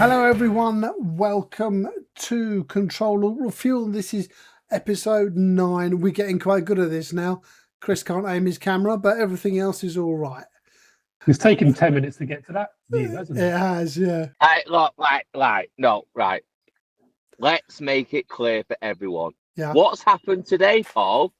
Hello everyone, welcome to Control Alt Refuel. This is episode 9. We're getting quite good at this now. Chris can't aim his camera, but everything else is all right. It's taken 10 minutes to get to that view, hasn't it? It has, yeah. Look, right. Let's make it clear for everyone. Yeah. What's happened today, Paul?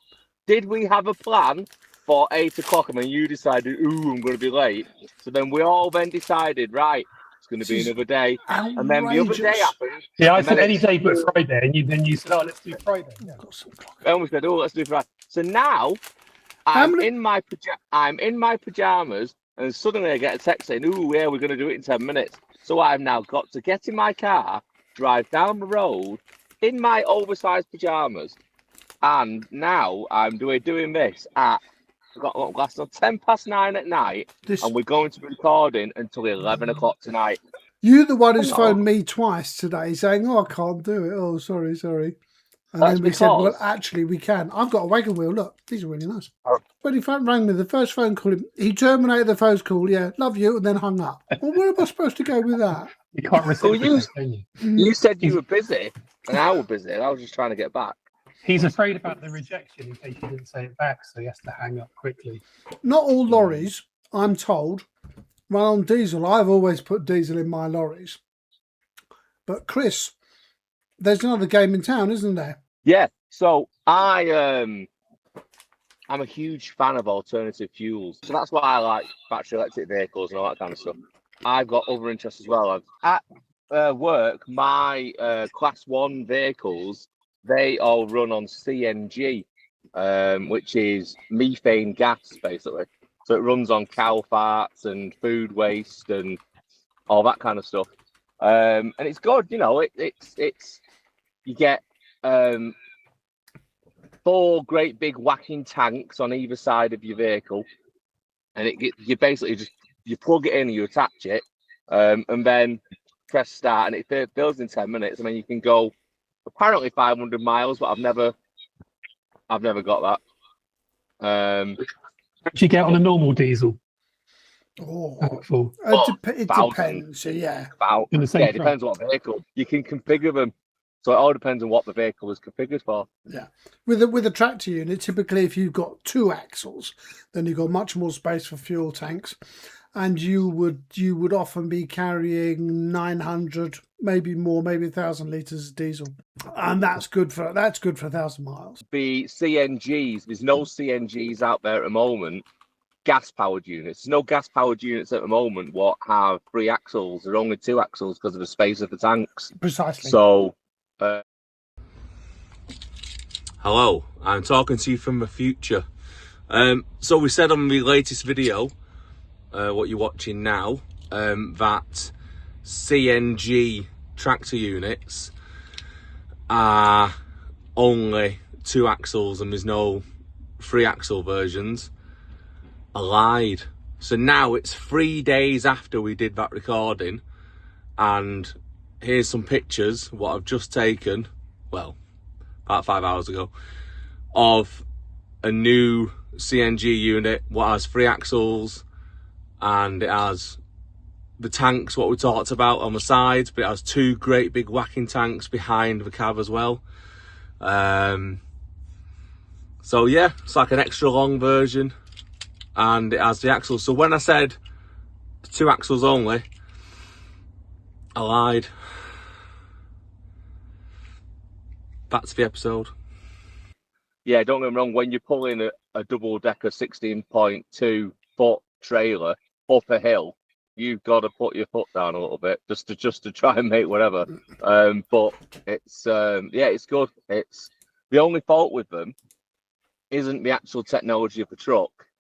Did we have a plan for 8 o'clock and then you decided, ooh, I'm going to be late? So then we all then decided, right, it's going to be another day. Outrageous. And then the other day happened. Yeah, I said any day but Friday, and then you said, oh, let's do Friday. Yeah. And we said, oh, let's do Friday. So now I'm in my pajamas, and suddenly I get a text saying, ooh, yeah, we're going to do it in 10 minutes. So I've now got to get in my car, drive down the road in my oversized pajamas. And now I'm doing this at, I've got a little glass on 9:10 at night, and we're going to be recording until 11 o'clock tonight. You're the one who's phoned me twice today saying, oh, I can't do it. Oh, sorry. And That's then we said, well, actually, we can. I've got a wagon wheel. Look, these are really nice. When he rang me, the first phone call, he terminated the first call. Yeah, love you, and then hung up. Well, where am I supposed to go with that? You can't reciprocate, can you? You said you were busy, and I was busy, and I was just trying to get back. He's afraid about the rejection in case you didn't say it back, so he has to hang up quickly. Not all lorries, I'm told, run on diesel. I've always put diesel in my lorries. But Chris, there's another game in town, isn't there? Yeah, so I'm a huge fan of alternative fuels. So that's why I like battery electric vehicles and all that kind of stuff. I've got other interests as well. At work, my class 1 vehicles, they all run on CNG, which is methane gas, basically. So it runs on cow farts and food waste and all that kind of stuff. And it's good, you know. It's you get 4 great big whacking tanks on either side of your vehicle, and you basically you plug it in and you attach it, and then press start, and it fills in 10 minutes. I mean, you can go apparently 500 miles, but I've never got that. What do you get on a normal diesel? Oh, it depends. Yeah, it depends what vehicle. You can configure them, so it all depends on what the vehicle is configured for. Yeah, with a tractor unit, typically if you've got 2 axles, then you've got much more space for fuel tanks, and you would often be carrying 900, maybe more, maybe 1,000 litres of diesel, and that's good for 1,000 miles. The CNGs, there's no CNGs out there at the moment. Gas-powered units. There's no gas-powered units at the moment what have 3 axles. There are only 2 axles because of the space of the tanks. Precisely. So, hello, I'm talking to you from the future. So we said on the latest video, what you're watching now, that CNG tractor units are only 2 axles and there's no 3 axle versions. I lied. So now it's 3 days after we did that recording, and here's some pictures what I've just taken, well, about 5 hours ago, of a new CNG unit what has 3 axles, and it has the tanks what we talked about on the sides, but it has 2 great big whacking tanks behind the cab as well. So yeah, it's like an extra long version, and it has the axles. So when I said 2 axles only, I lied. Back to the episode. Yeah, don't get me wrong, when you're pulling a double-decker 16.2 foot trailer up a hill, you've got to put your foot down a little bit just to try and make whatever. But it's it's good. It's the only fault with them isn't the actual technology of the truck.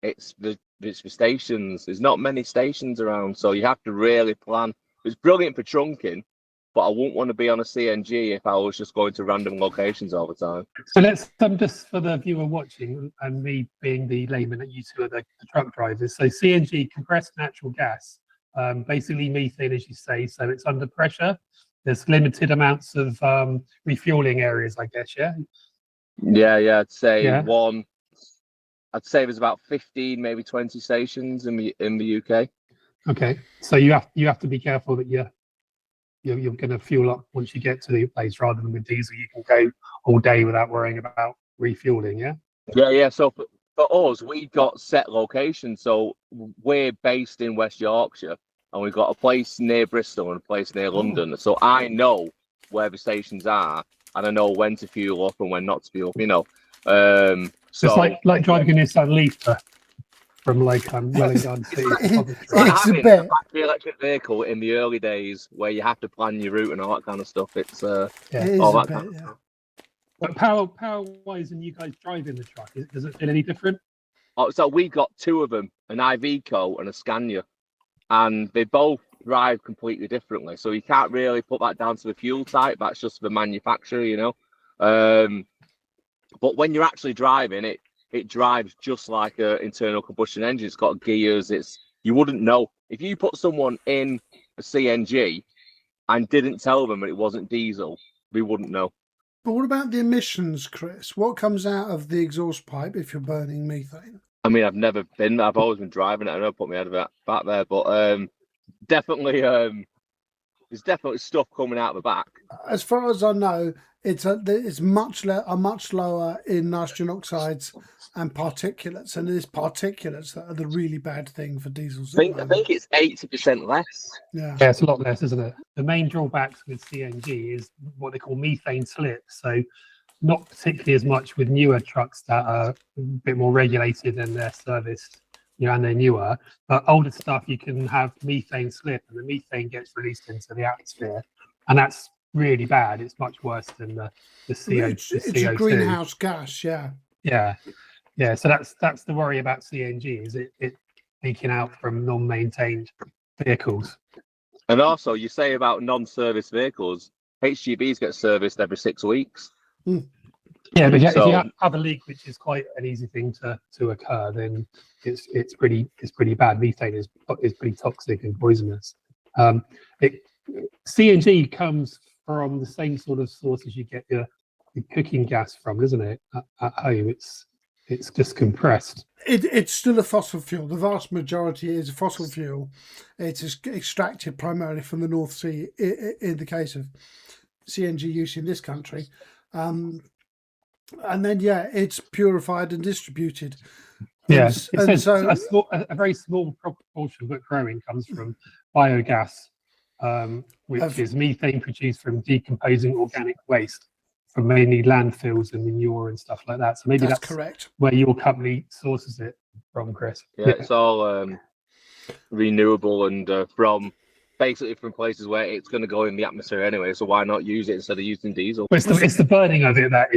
It's the stations. There's not many stations around, so you have to really plan. It's brilliant for trunking, but I wouldn't want to be on a CNG if I was just going to random locations all the time. So let's just for the viewer watching and me being the layman that you two are the truck drivers. So CNG, compressed natural gas, basically methane, as you say. So it's under pressure. There's limited amounts of refueling areas, I guess. Yeah. Yeah. I'd say I'd say there's about 15, maybe 20 stations in the UK. Okay, so you have to be careful that you're you're going to fuel up once you get to the place, rather than with diesel, you can go all day without worrying about refueling. Yeah. Yeah. So for us, we got set locations. So we're based in West Yorkshire, and we've got a place near Bristol and a place near London. So I know where the stations are, and I know when to fuel up and when not to fuel up. You know, So it's like driving a Nissan Litre from like Welling Garden City to Coventry. It's like It's a having a bit. battery electric vehicle in the early days where you have to plan your route and all that kind of stuff. It's It is all a that bit, kind of yeah. stuff. But power-wise, and you guys driving the truck, does it feel any different? Oh, so we got two of them, an Iveco and a Scania, and they both drive completely differently. So you can't really put that down to the fuel type. That's just the manufacturer, you know. But when you're actually driving it, it drives just like an internal combustion engine. It's got gears. You wouldn't know if you put someone in a CNG and didn't tell them that it wasn't diesel. We wouldn't know. But what about the emissions, Chris? What comes out of the exhaust pipe if you're burning methane? I mean, I've never been. I've always been driving it. I know I put my head back there, but definitely, there's definitely stuff coming out the back. As far as I know, it's much lower in nitrogen oxides and particulates, and it is particulates that are the really bad thing for diesels. I think it's 80% less. Yeah, Yeah, it's a lot less, isn't it? The main drawbacks with CNG is what they call methane slip. So not particularly as much with newer trucks that are a bit more regulated and they're serviced, you know, and they're newer. But older stuff, you can have methane slip, and the methane gets released into the atmosphere, and that's really bad. It's much worse than the CO2. it's a greenhouse gas. Yeah. Yeah. So that's the worry about CNG, is it leaking out from non-maintained vehicles. And also, you say about non-service vehicles, HGVs get serviced every 6 weeks. Yeah, but if you have a leak, which is quite an easy thing to occur, then it's pretty bad. Methane is pretty toxic and poisonous. CNG comes from the same sort of sources you get your cooking gas from, isn't it? At home, it's just compressed. It's still a fossil fuel. The vast majority is a fossil fuel. It's extracted primarily from the North Sea in the case of CNG use in this country. And then, it's purified and distributed. Yes, and so a very small proportion of it growing comes from biogas, which is methane produced from decomposing organic waste from mainly landfills and manure and stuff like that. So maybe that's correct. Where your company sources it from, Chris. Yeah, it's all renewable and basically from places where it's going to go in the atmosphere anyway. So why not use it instead of using diesel? But it's the burning of it that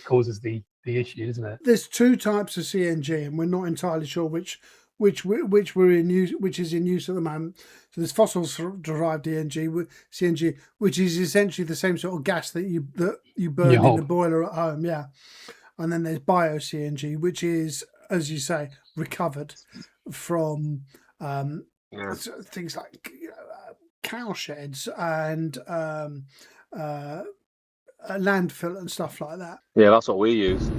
causes the issue, isn't it? There's two types of CNG, and we're not entirely sure which we're in use, which is in use at the moment. So there's fossil-derived CNG, which is essentially the same sort of gas that you burn in the boiler at home, And then there's bio-CNG, which is, as you say, recovered from things like cow sheds and landfill and stuff like that. Yeah, that's what we use.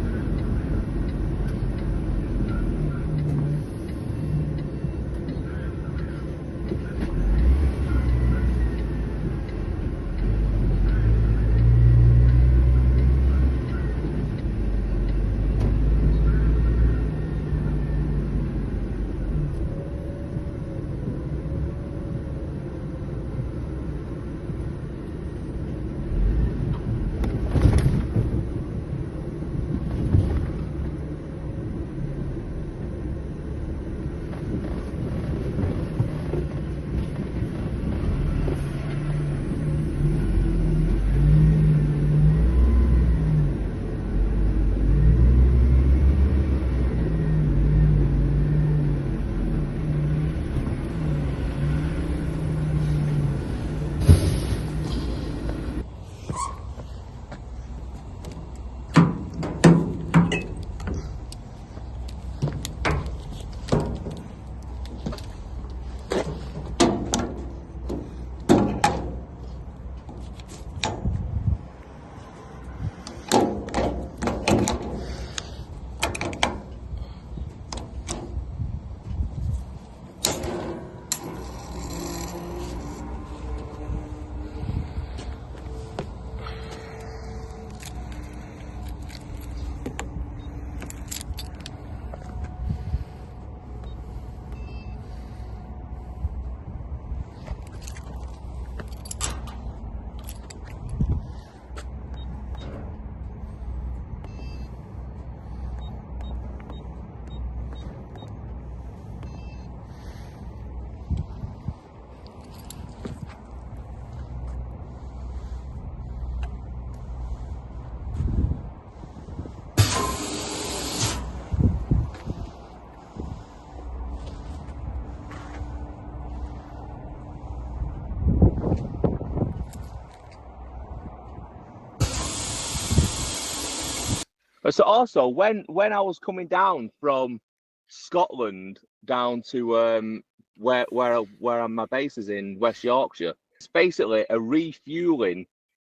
So also, when I was coming down from Scotland down to where my base is in West Yorkshire, it's basically a refueling.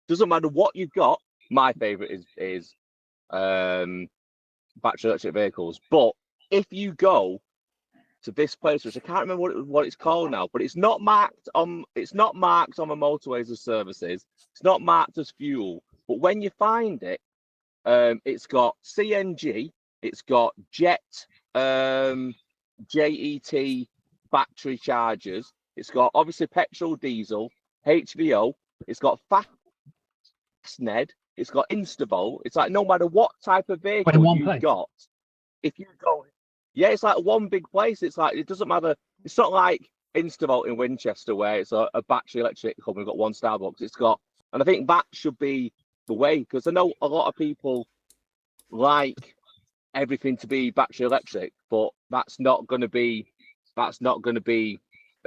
Doesn't matter what you've got. My favourite is battery electric vehicles. But if you go to this place, which I can't remember what it's called now, but it's not marked on my motorways as services. It's not marked as fuel. But when you find it, it's got CNG, it's got JET, JET battery chargers. It's got obviously petrol, diesel, HVO. It's got Fastned. It's got Instavolt. It's like no matter what type of vehicle you've got, if you go, yeah, it's like one big place. It's like it doesn't matter. It's not like Instavolt in Winchester where it's a battery electric company. We've got one Starbucks. It's got, and I think that should be the way, because I know a lot of people like everything to be battery electric, but that's not going to be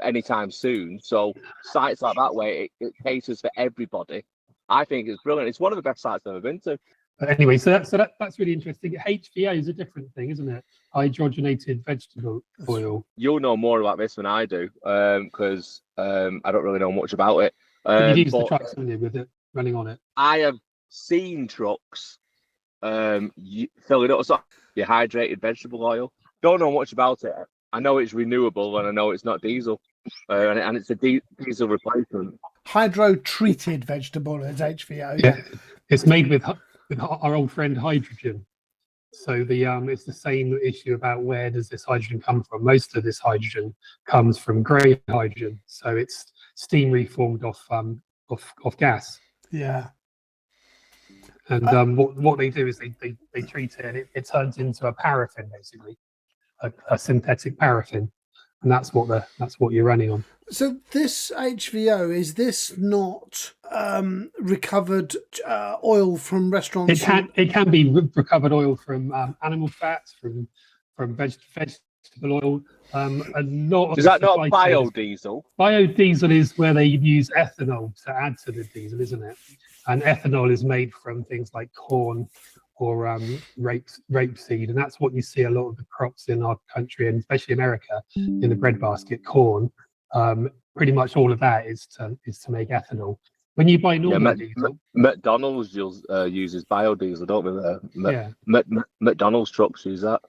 anytime soon. So sites like that way it caters for everybody. I think it's brilliant. It's one of the best sites I've ever been to. But anyway, so that's really interesting. HVO is a different thing, isn't it? Hydrotreated Vegetable Oil. You'll know more about this than I do, because I don't really know much about it. You've used the trucks, haven't you, with it running on it? I have seen trucks filling up your hydrated vegetable oil. Don't know much about it. I know it's renewable and I know it's not diesel, and it's a diesel replacement. Hydro-treated vegetable oil is HVO. Yeah, it's made with our old friend hydrogen. So it's the same issue about where does this hydrogen come from. Most of this hydrogen comes from grey hydrogen, so it's steam reformed off gas. Yeah. And what they do is they treat it and it turns into a paraffin, basically, a synthetic paraffin, and that's what you're running on. So this HVO, is this not recovered oil from restaurants? It can be recovered oil from animal fats, from vegetable oil. A lot of is that not biodiesel? Biodiesel is where they use ethanol to add to the diesel, isn't it? And ethanol is made from things like corn or rapeseed, and that's what you see a lot of the crops in our country, and especially America, in the breadbasket, corn. Pretty much all of that is to make ethanol. When you buy normal diesel, McDonald's uses biodiesel, don't they? McDonald's trucks use that.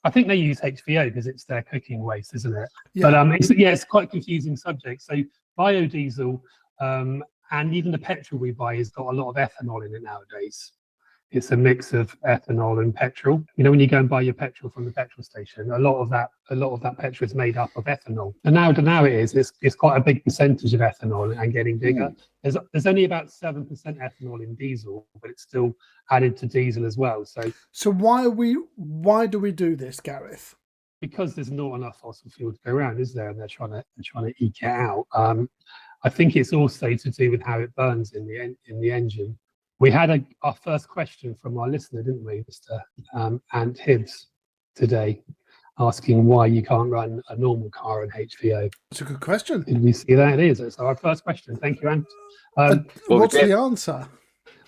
I think they use HVO because it's their cooking waste, isn't it? Yeah. But it's quite a confusing subject. So biodiesel and even the petrol we buy has got a lot of ethanol in it nowadays. It's a mix of ethanol and petrol. You know, when you go and buy your petrol from the petrol station, a lot of that petrol is made up of ethanol. And now it's quite a big percentage of ethanol and getting bigger. There's only about 7% ethanol in diesel, but it's still added to diesel as well. So why do we do this, Gareth? Because there's not enough fossil fuel to go around, is there? And they're trying to eke it out. I think it's also to do with how it burns in the engine. We had our first question from our listener, didn't we, Mr. Ant Hibbs, today, asking why you can't run a normal car on HVO. That's a good question. Did we see that? It is. It's our first question. Thank you, Ant. What's the answer?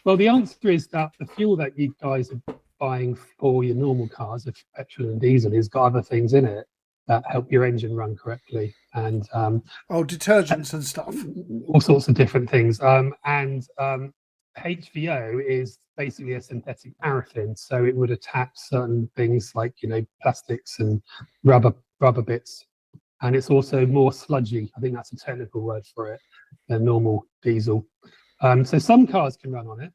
Well, the answer is that the fuel that you guys are buying for your normal cars, of petrol and diesel, has got other things in it that help your engine run correctly, and detergents and stuff, all sorts of different things. HVO is basically a synthetic paraffin, so it would attach certain things like, plastics and rubber bits, and it's also more sludgy. I think that's a technical word for it than normal diesel. So some cars can run on it,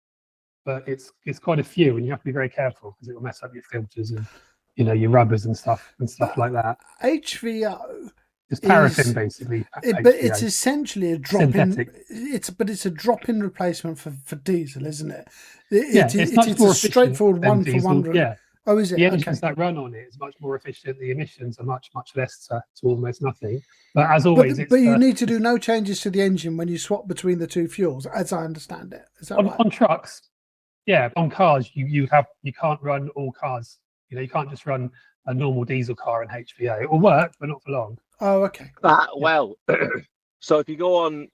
but it's quite a few, and you have to be very careful because it will mess up your filters and your rubbers and stuff like that. HVO. It's paraffin, basically. But it's essentially a drop-in. It's a drop-in replacement for diesel, isn't it? It's a straightforward one-for-one. Yeah. Oh, is it? The engines that run on it is much more efficient. The emissions are much less to almost nothing. But as always, but you need to do no changes to the engine when you swap between the two fuels, as I understand it. Is that right? On trucks, yeah. On cars, you can't run all cars. You can't just run a normal diesel car in HVO. It will work, but not for long. Oh, okay. Well, so if you go on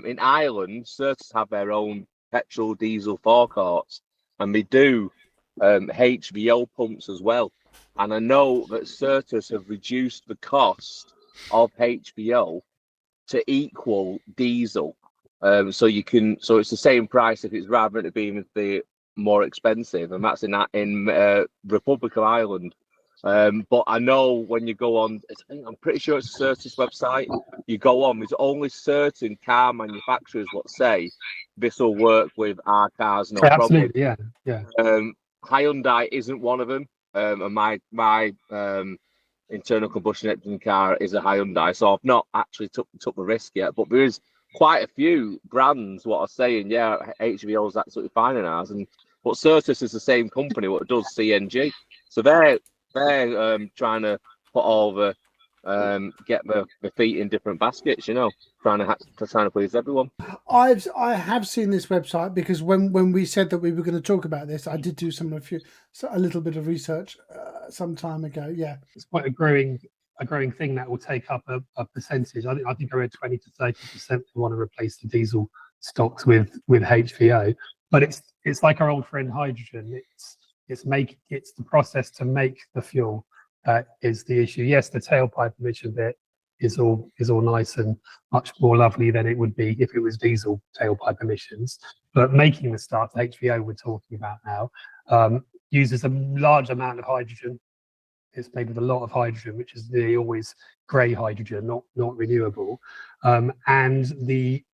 in Ireland, certs have their own petrol diesel forecourts, and they do HVO pumps as well. And I know that Certus have reduced the cost of HVO to equal diesel. So it's the same price if it's rather than it being the more expensive, and that's in Republic of Ireland. But I know when you go on, I'm pretty sure it's a Certus website. You go on, there's only certain car manufacturers what say this will work with our cars, no problem. Absolutely, yeah. Hyundai isn't one of them. And my internal combustion engine car is a Hyundai, so I've not actually took the risk yet. But there is quite a few brands what are saying, yeah, HVO is absolutely fine in ours, but Certus is the same company what does CNG, so they're trying to put all the get the feet in different baskets, trying to please everyone. I have seen this website because when we said that we were going to talk about this, I did do a little bit of research some time ago. Yeah, it's quite a growing thing that will take up a percentage. I think I read 20 to 30% want to replace the diesel stocks with HVO, but it's like our old friend hydrogen. It's the process to make the fuel is the issue. Yes, the tailpipe emission bit is all nice and much more lovely than it would be if it was diesel tailpipe emissions. But making the stuff, HVO we're talking about now, uses a large amount of hydrogen. It's made with a lot of hydrogen, which is nearly always grey hydrogen, not renewable. And the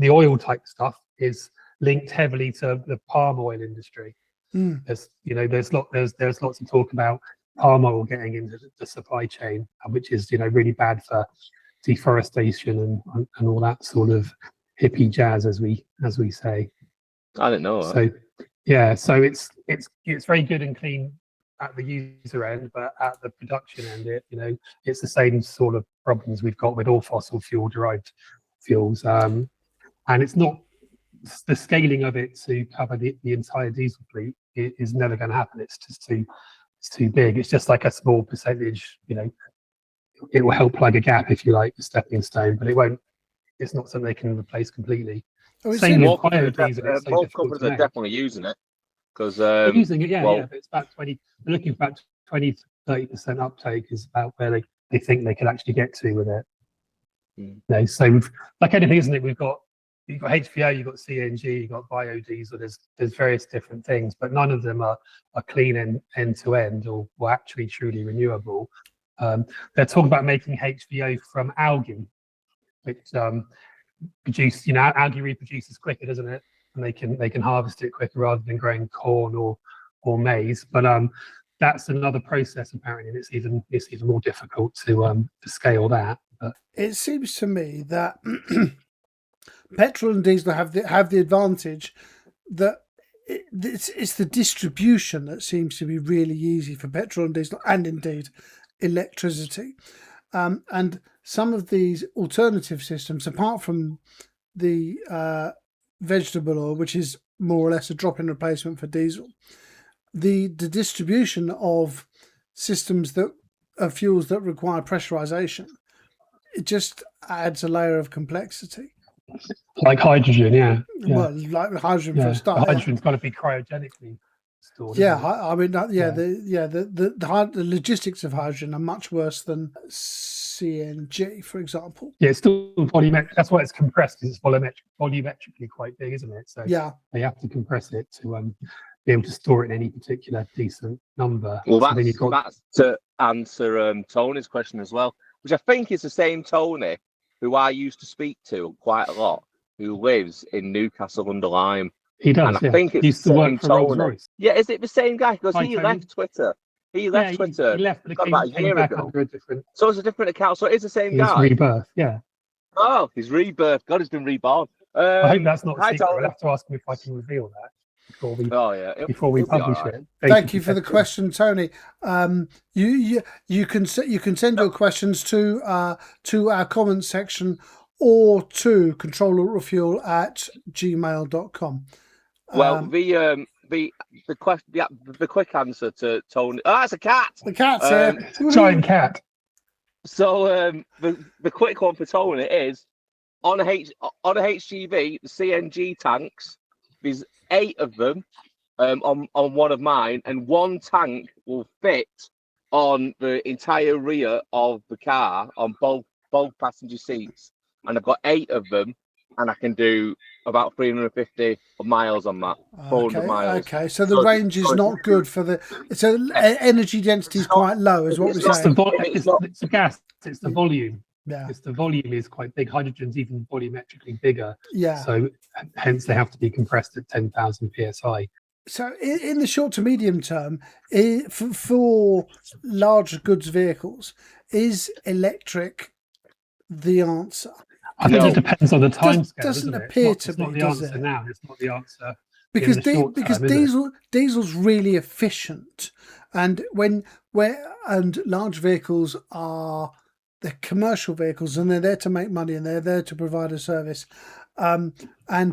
oil type stuff is linked heavily to the palm oil industry. There's lots of talk about palm oil getting into the supply chain, which is really bad for deforestation and all that sort of hippie jazz, as we say. I didn't know that. So yeah, so it's very good and clean at the user end, but at the production end, it's the same sort of problems we've got with all fossil fuel derived fuels, and it's not the scaling of it to cover the entire diesel fleet is never going to happen. It's just too big. It's just like a small percentage. It will help plug a gap, if you like, a stepping stone, but it won't. It's not something they can replace completely. Same with biodiesel. Most companies are definitely using it. Because using it, but it's about 20. They're looking for about 20 to 30% uptake is about where they think they could actually get to with it. So like anything, isn't it? You've got HVO, you've got CNG, you've got biodiesel. There's various different things, but none of them are clean end to end or actually truly renewable. They're talking about making HVO from algae, which produce. Algae reproduces quicker, doesn't it? And they can harvest it quicker rather than growing corn or maize. But that's another process apparently, and it's even more difficult to scale that. But it seems to me that petrol and diesel have the advantage that it's the distribution that seems to be really easy for petrol and diesel, and indeed electricity. And some of these alternative systems, apart from the vegetable oil, which is more or less a drop-in replacement for diesel, the distribution of systems that are fuels that require pressurization, it just adds a layer of complexity. Like hydrogen, yeah. Well, like hydrogen for a start. Hydrogen's got to be cryogenically stored. Yeah, I mean, the logistics of hydrogen are much worse than CNG, for example. Yeah, it's still volumetric. That's why it's compressed, because it's volumetrically quite big, isn't it? So yeah, they have to compress it to be able to store it in any particular decent number. Well, that's to answer Tony's question as well, which I think is the same Tony who I used to speak to quite a lot, who lives in Newcastle under Lyme. He does. And I think it's used to work for Rolls-Royce. Yeah, is it the same guy? Because he Tony. left Twitter. He left Twitter. He left, but about a year back ago. under a different. So it's a different account. So it is the same guy. His rebirth, yeah. Oh, his rebirth. God, he's been reborn. I hope that's not a secret. I'll have to ask him if I can reveal that before we publish it. Thank you for the question, Tony. You can send your questions to our comments section or to control@refuel@gmail.com. Well, the quick answer to Tony. Oh, it's a cat. The cat's here. Giant cat. So the quick one for Tony is on a HGV, the CNG tanks. There's 8 of them, on one of mine, and one tank will fit on the entire rear of the car on both passenger seats, and I've got 8 of them, and I can do about 350 miles on that. 400 miles. Okay, so the range is not good for the. So energy density is quite low, is what we're saying. It's the gas. It's the volume. Yeah. It's the volume is quite big. Hydrogen's even volumetrically bigger. Yeah. So hence they have to be compressed at 10,000 psi. So in the short to medium term, for large goods vehicles, is electric the answer? I think it depends on the time scale. Doesn't doesn't appear it? to It's be, not the does answer it? now. It's not the answer Because in the short because term, diesel's really efficient, and large vehicles are, they're commercial vehicles, and they're there to make money, and they're there to provide a service, and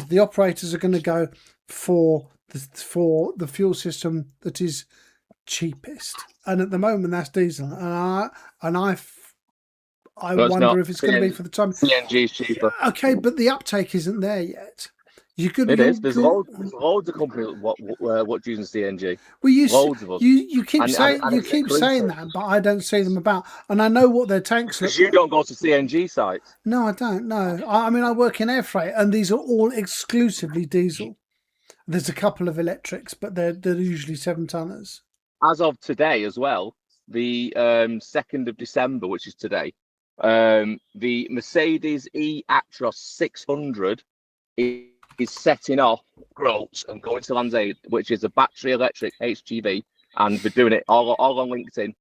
the operators are going to go for the fuel system that is cheapest, and at the moment that's diesel, and I wonder if it's going to be for the time. CNG is cheaper. Okay, but the uptake isn't there yet. It is. There's loads of companies what using CNG. Well, Loads of us. you keep saying clean. that, but I don't see them about, and I know what their tanks look Because you like. don't go to CNG sites. No, I don't. No, I mean I work in air freight, and these are all exclusively diesel. There's a couple of electrics, but they're usually 7-tonners. As of today, as well, the 2nd of December, which is today, the Mercedes E-Actros 600 is setting off Groats and going to Land's End, which is a battery electric HGV, and we're doing it all on LinkedIn,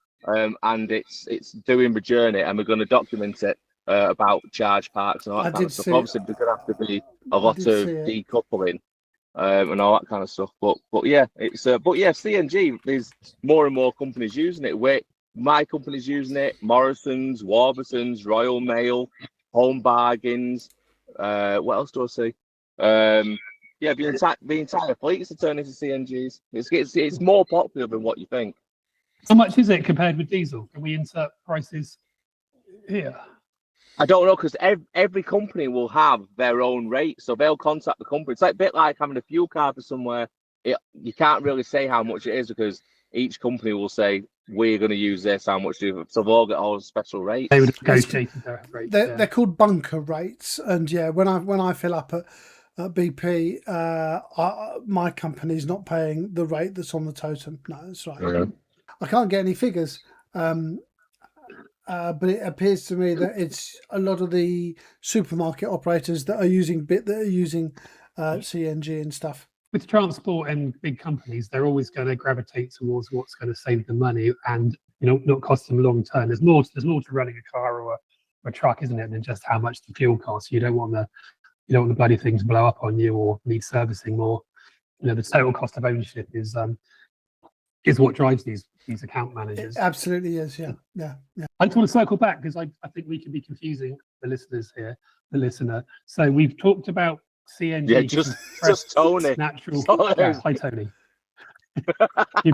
and it's doing the journey, and we're going to document it about charge parks and all that kind of stuff. Obviously, there's going to have to be a lot of decoupling. And all that kind of stuff, but yeah, it's CNG. There's more and more companies using it. My company's using it. Morrison's, Warburton's, Royal Mail, Home Bargains. What else do I see? Yeah, the entire fleets are turning to CNGs. It's more popular than what you think. How much is it compared with diesel? Can we insert prices here? I don't know, because every company will have their own rate, so they'll contact the company. It's like a bit like having a fuel card for somewhere. You can't really say how much it is, because each company will say, we're going to use this, how much do you, so they'll get all the special rates. They would negotiate their rates. They're called bunker rates, and yeah, when I fill up at BP, my company's not paying the rate that's on the totem. No, that's right. Yeah. I can't get any figures. But it appears to me that it's a lot of the supermarket operators that are using CNG and stuff. With transport and big companies, they're always going to gravitate towards what's going to save them money and not cost them long term. There's more to running a car or a truck, isn't it, than just how much the fuel costs. You don't want the bloody things blow up on you or need servicing more. The total cost of ownership is what drives these account managers. It absolutely is, yeah. I just want to circle back, because I think we can be confusing the listeners here, the listener. So we've talked about CNG. Yeah, just Tony. Natural. Tony. Yeah, hi, Tony. he'll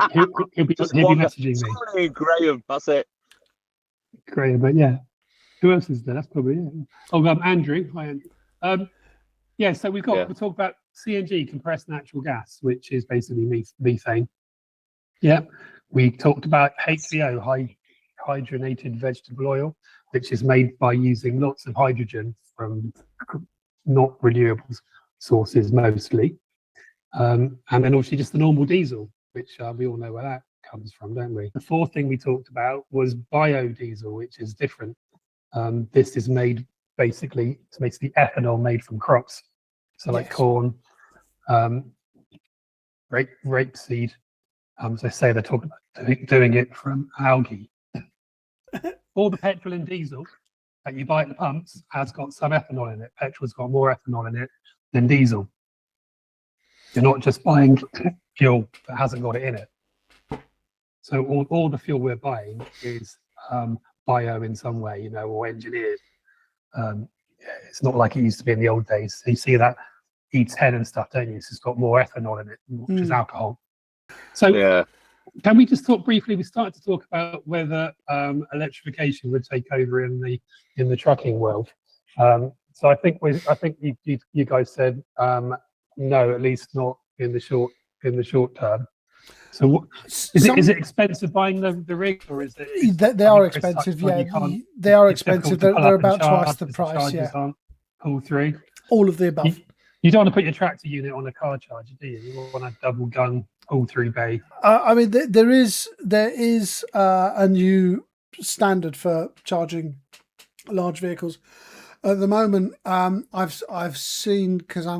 be messaging me. Tony and Graham, that's it. Graham, but yeah. Who else is there? That's probably it. Oh, Andrew. Hi, Andrew. Yeah, so we'll talk about CNG, compressed natural gas, which is basically methane. Yeah, we talked about HVO, hydrogenated vegetable oil, which is made by using lots of hydrogen from not renewable sources mostly. And then obviously just the normal diesel, which we all know where that comes from, don't we? The fourth thing we talked about was biodiesel, which is different. This is made it's basically ethanol made from crops. So like corn, rapeseed. As I say, they're talking about doing it from algae. All the petrol and diesel that you buy at the pumps has got some ethanol in it. Petrol's got more ethanol in it than diesel. You're not just buying fuel that hasn't got it in it. So all the fuel we're buying is bio in some way, or engineered. It's not like it used to be in the old days. So you see that E10 and stuff, don't you? It's got more ethanol in it, which is alcohol. So can we just talk briefly? We started to talk about whether electrification would take over in the trucking world. So I think you guys said no, at least not in the short in the short term. So what is it expensive buying the rig, or is it? They are expensive. Yeah, they are expensive. They're about twice the price. Yeah, aren't pull through. All of the above. You don't want to put your tractor unit on a car charger, do you? You want a double gun pull through bay. I mean, there is a new standard for charging large vehicles. At the moment, I've seen, because I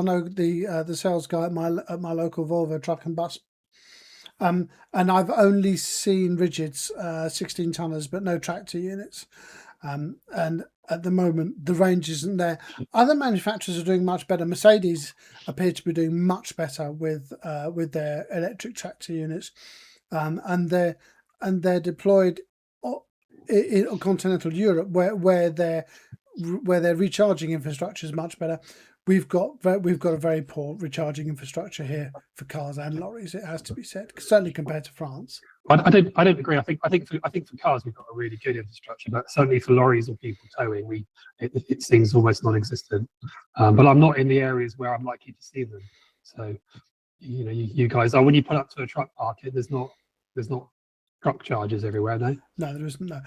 know the sales guy at my local Volvo truck and bus, and I've only seen rigids, 16 tonners, but no tractor units. And at the moment, the range isn't there. Other manufacturers are doing much better. Mercedes appear to be doing much better with their electric tractor units, and they're deployed in continental Europe, where their recharging infrastructure is much better. We've got a very poor recharging infrastructure here for cars and lorries. It has to be said, certainly compared to France. I don't agree. I think for cars we've got a really good infrastructure, but certainly for lorries or people towing, it seems almost non-existent. But I'm not in the areas where I'm likely to see them. So, you guys are. When you pull up to a truck park, there's not truck chargers everywhere, no? No, there isn't. No.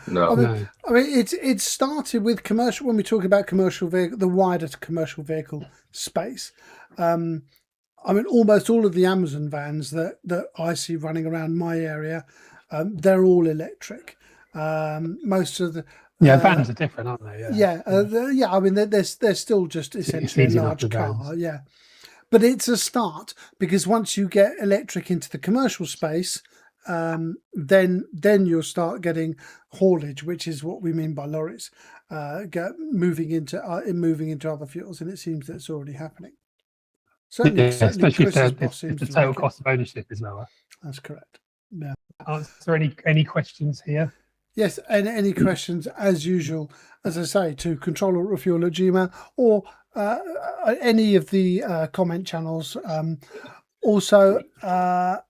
I mean, it started with commercial. When we talk about commercial vehicle, the wider commercial vehicle space. I mean, almost all of the Amazon vans that I see running around my area, they're all electric. Most of the vans are different, aren't they? Yeah. I mean, they're still just essentially a large car. Yeah, but it's a start, because once you get electric into the commercial space, then you'll start getting haulage, which is what we mean by lorries, moving into other fuels, and it seems that it's already happening. Certainly, especially if the total cost of ownership is lower. That's correct. Yeah. Answer any questions here? Yes, and any questions, as usual, as I say, to control.refuel@gmail.com, or any of the comment channels. Also, the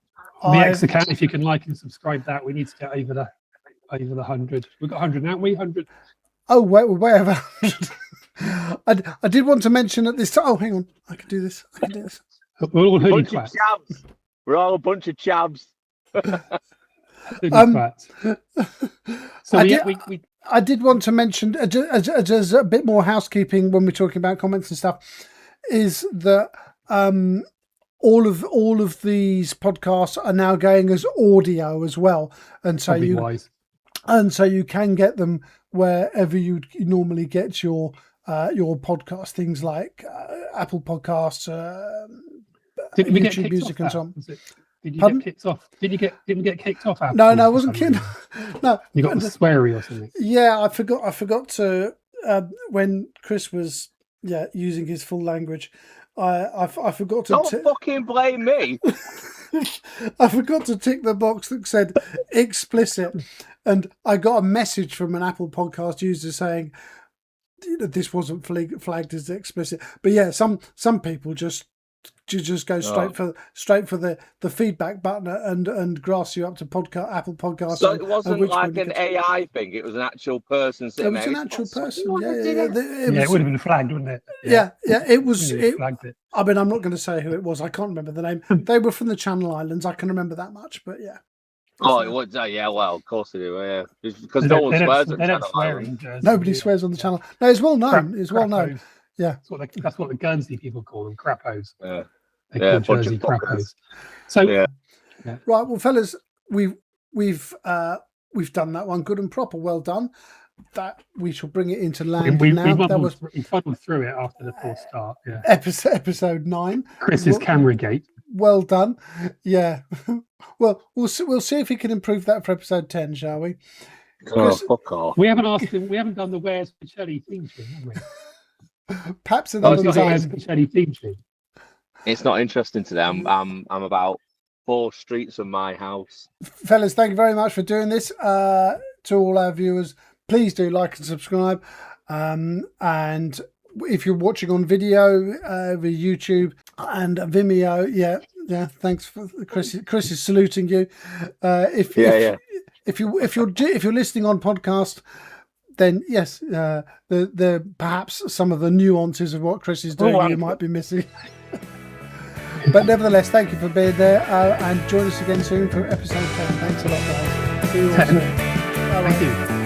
X account, if you can like and subscribe that, we need to get over the 100. We've got 100 now, haven't we? 100. Oh, we're way over 100. I did want to mention at this time. Oh, hang on, I can do this. We're all hoodie twats. We're all a bunch of chavs. So I did want to mention, as a bit more housekeeping when we're talking about comments and stuff, is that all of these podcasts are now going as audio as well, and so you can get them wherever you normally get your podcast, things like Apple Podcasts, YouTube Music, and so on. Did you get kicked off? Didn't get kicked off? No, I wasn't kidding. No, you got sweary or something. Yeah, I forgot to when Chris was using his full language. I forgot to. Don't fucking blame me. I forgot to tick the box that said explicit, and I got a message from an Apple Podcast user saying this wasn't flagged as explicit. But yeah, some people just go straight for the feedback button and grass you up to Apple Podcasts. So it wasn't like an AI thing; it was an actual person sitting there. It was an actual person. It would have been flagged, wouldn't it? Yeah. It was. It flagged it. I mean, I'm not going to say who it was. I can't remember the name. They were from the Channel Islands. I can remember that much. But yeah. Oh, it was. Yeah, well, of course they do. Yeah, because no one swears on the Channel Islands. Nobody swears on the channel. No, it's well known. It's well known. Yeah, that's what the Guernsey people call them, crappos. Yeah. They call Jersey crappos. So, yeah. Right, well, fellas, we've done that one good and proper. Well done. That we shall bring it into land now. We fuddled through it after the full start. Yeah. Episode 9. Chris's camera gate. Well done. Yeah. Well, we'll see if we can improve that for episode 10, shall we? Chris, fuck off. We haven't asked him. We haven't done the Where's Pacelli theme tune, have we? Perhaps another time. Where's Pacelli theme tune. It's not interesting today. I'm about 4 streets from my house. Fellas, thank you very much for doing this. To all our viewers, please do like and subscribe. And if you're watching on video over YouTube and Vimeo, yeah, thanks for Chris is saluting you. If you're listening on podcast, then yes, the perhaps some of the nuances of what Chris is doing you might be missing. But nevertheless, thank you for being there, and join us again soon for episode 10. Thanks a lot, guys. See you all 10. soon. Bye-bye. Thank you.